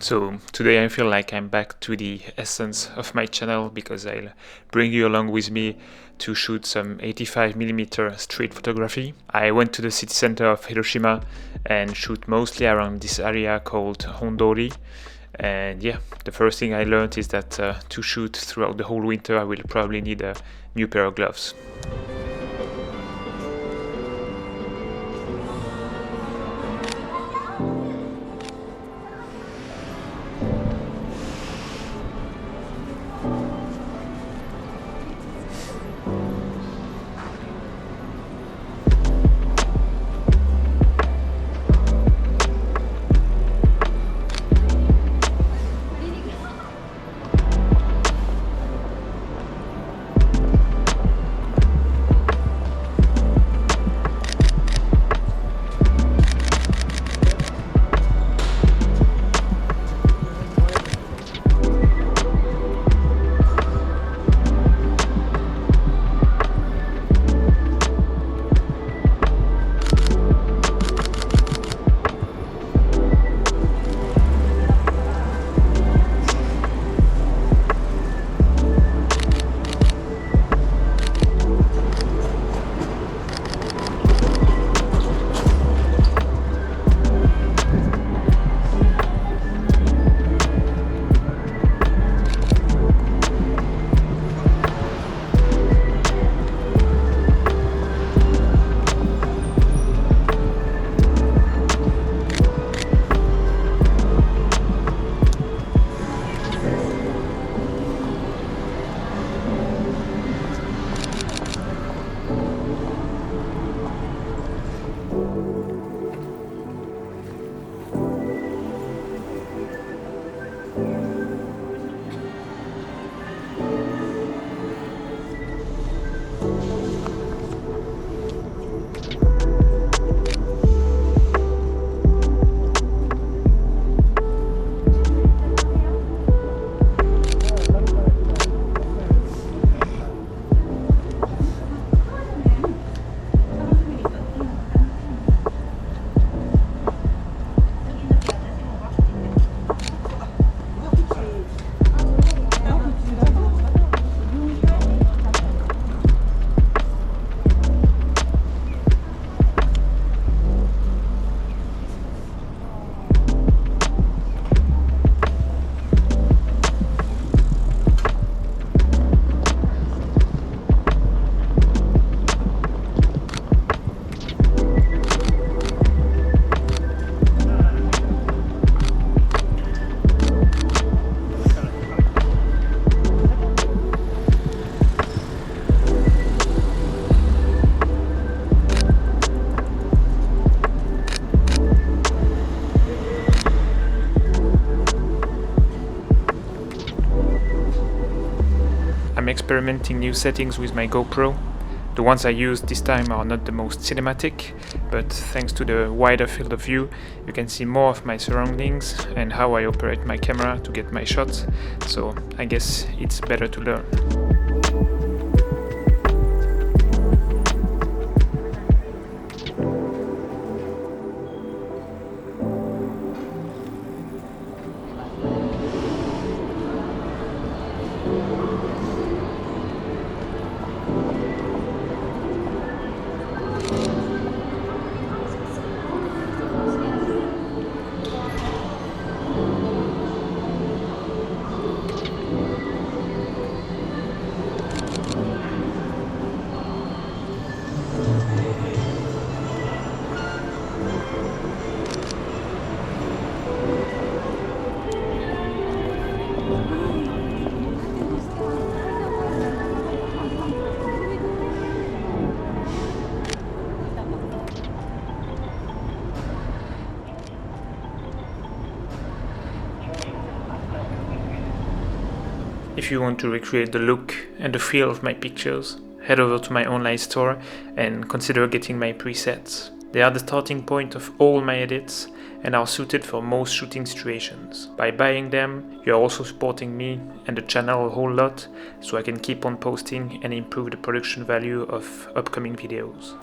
So today I feel like I'm back to the essence of my channel because I'll bring you along with me to shoot some 85mm street photography. I went to the city center of Hiroshima and shoot mostly around this area called Hondori. And yeah, the first thing I learned is that to shoot throughout the whole winter I will probably need a new pair of gloves. experimenting new settings with my GoPro. The ones I used this time are not the most cinematic, but thanks to the wider field of view, you can see more of my surroundings and how I operate my camera to get my shots, so I guess it's better to learn. If you want to recreate the look and the feel of my pictures, head over to my online store and consider getting my presets. They are the starting point of all my edits and are suited for most shooting situations. By buying them, you are also supporting me and the channel a whole lot, so I can keep on posting and improve the production value of upcoming videos.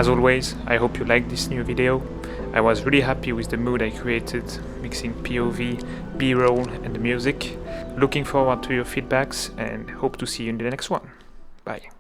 As always, I hope you liked this new video. I was really happy with the mood I created, mixing POV, B-roll and the music. Looking forward to your feedbacks and hope to see you in the next one. Bye.